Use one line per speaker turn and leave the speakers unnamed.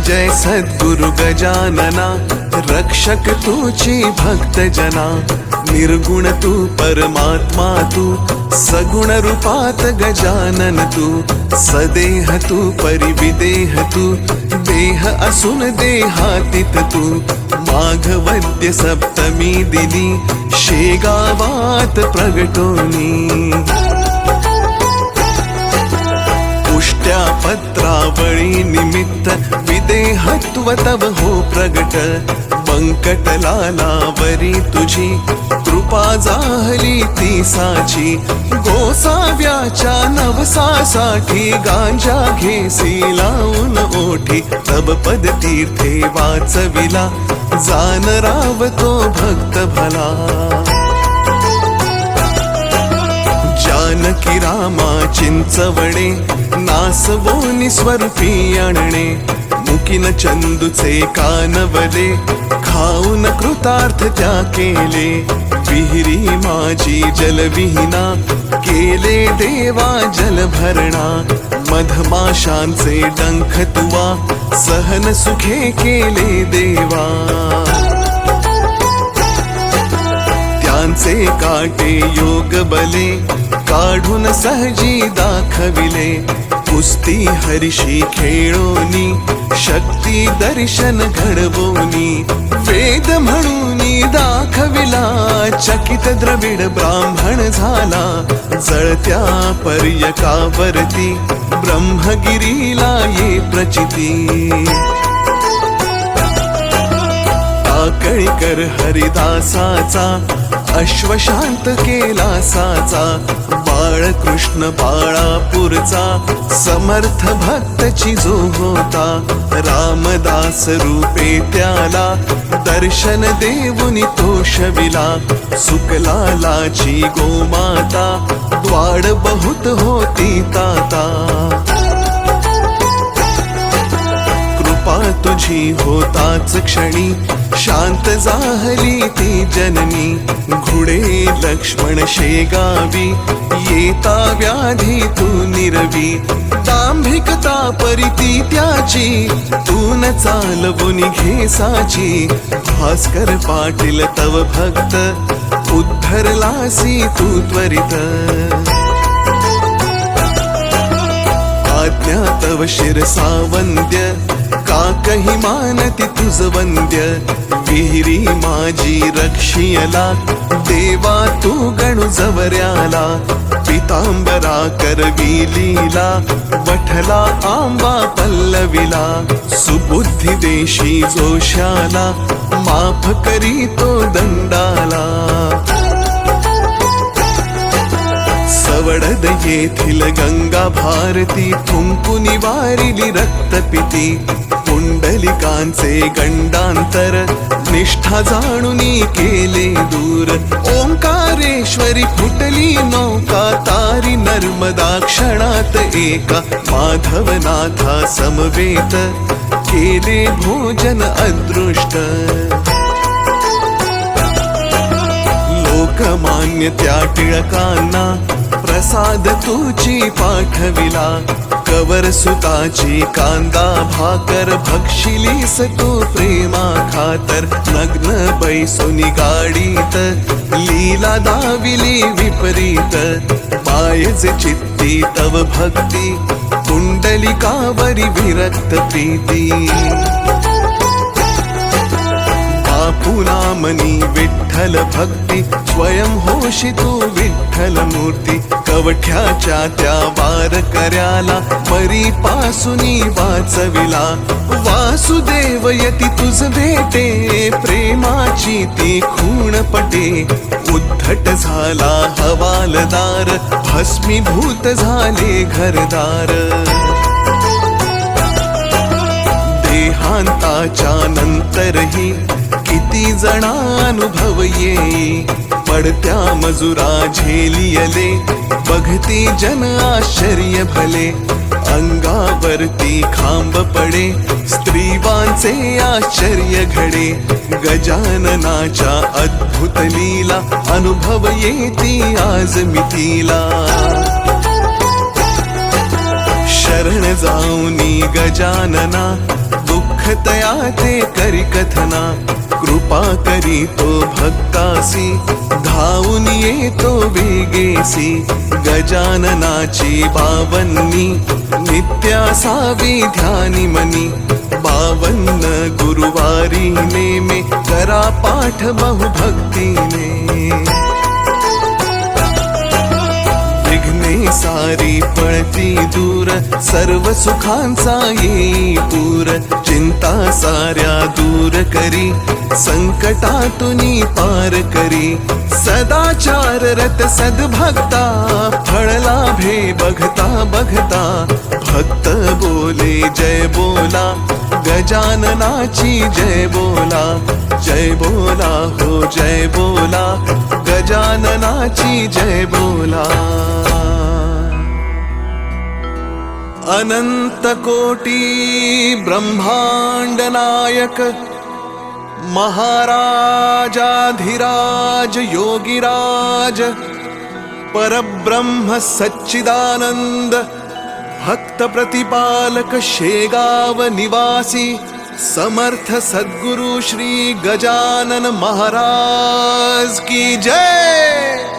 जय सद्गुरु गजानना, रक्षक तूची भक्त जना। निर्गुण तू परमात्मा तू, सगुण रूपात गजानन तू। सदेह तू परिविदेह तू, देह असून देहातीत तू। माघवद्य सप्तमी दिनी, शेगावात प्रगटोनी। पुष्ट्या पत्रावळी निमित्त, विदेहत्व तव हो प्रगट। बंकटलालावरी तुझी, कृपा जाहली ती साची। गोसाव्याच्या नवसासाठी, गांजा घेसी लावून ओठी। तब पद तीर्थे वाचविला, जान रावतो भक्त भला। जानकी रामा चिंचवणे, नासवोनी स्वरूपी आणणे। मुकीन चंदूचे कानवले, खाऊन कृतार्थ त्या केले। विहिरी माझी जलविहीना, केले देवा जल भरणा। मधमाशांचे डंख तुवा, सहन सुखे केले देवा। त्यांचे काटे योग बले, काढून सहजी दाखविले। कुस्ती हरिशी खेळोनी, शक्ती दर्शन घडवोनी। वेद म्हणूनी दाखविला, चकित द्रविड ब्राह्मण झाला। जळत्या पर्यकावरती, ब्रह्मगिरीला ये प्रचिती। टाकळीकर हरिदासाचा, अश्वशांत केला साचा। बाळकृष्ण बाळापूरचा, समर्थ भक्तची जो होता। रामदास रूपे त्याला, दर्शन देऊनी तो शविला। सुकलालाची गोमाता, द्वाड बहुत होती ताता। कृपा तुझी होताच क्षणी, शांत जाहली ती जननी। घुडे लक्ष्मण शेगावी, येता व्याधी तू निरवी। दांभिकता परिती त्याची, तू न चालवुनी घेसाची। भास्कर पाटील तव भक्त, उद्धरलासी तू त्वरित। आज्ञा तव शिरसा वंद्य, का कही मानती तुझ वंद्य। विहिरी माझी रक्षियला, देवा तू गणु जवऱ्याला। पितांबरा करवी लीला, वठला आंबा पल्लविला। सुबुद्धी देशी जोशाला, माफ करी तो दंडाला। सवडद येथील गंगा भारती, थुंकुनी वारिली रक्तपिती। पुंडलिकांचे गंडांतर, निष्ठा जाणुनी केले दूर। ओंकारेश्वरी फुटली नौका, तारी नर्मदा क्षणात एका। माधवनाथा समवेत, केले भोजन अदृष्ट। लोकमान्य त्या टिळकांना, प्रसाद तुची पाठविला। कवर सुताची कांदा भाकर, भक्षिलीस तू प्रेमा खातर। नग्न बैसुनी गाडीत, लीला दाविली विपरीत। पायजे चित्ती तव भक्ती, कुंडलिकावरी विरक्त प्रीती। बापुना मनी विठ्ठल भक्ती, स्वयं होशी तू विठ्ठल मूर्ती। कवठ्याच्या त्या वार कर्याला, परी पासुनी वाचविला। वासुदेव यती तुझ भेटे, प्रेमाची ती खूण पटे। उद्धट झाला हवालदार, भस्मीभूत झाले घरदार। देहांताच्या नंतरही, किती जणा अनुभव येई। पडत्या मजुरा झेलियले, बघती जन आश्चर्य भले। अंगावरती खांब पडे, स्त्रीवांचे आश्चर्य घडे। गजाननाच्या अद्भुत लीला, अनुभव येती आज मितीला। शरण जाऊनी गजानना दुःख तयाचे करी कथना कृपा करी तो भक्तासी धावून येतो वेगेसी गजाननाची बावन्नी नित्य असावी ध्यानी मनी 52 गुरुवारी नेमे करा पाठ बहुभक्तीने विघ्ने सारी पळती दूर सर्व सुखांचा येई पूर चिंता साऱ्या दूर करी संकटातुनी पार करी सदाचार रत सद्भक्ता फळ लाभे बघता बघता भक्त बोले जय बोला गजाननाची जय बोला हो जय बोला गजाननाची जय बोला अनंत कोटी ब्रह्मांड नायक महाराजाधिराज योगिराज परब्रह्म सच्चिदानंद भक्त प्रतिपालक शेगाव निवासी समर्थ सद्गुरु श्री गजानन महाराज की जय।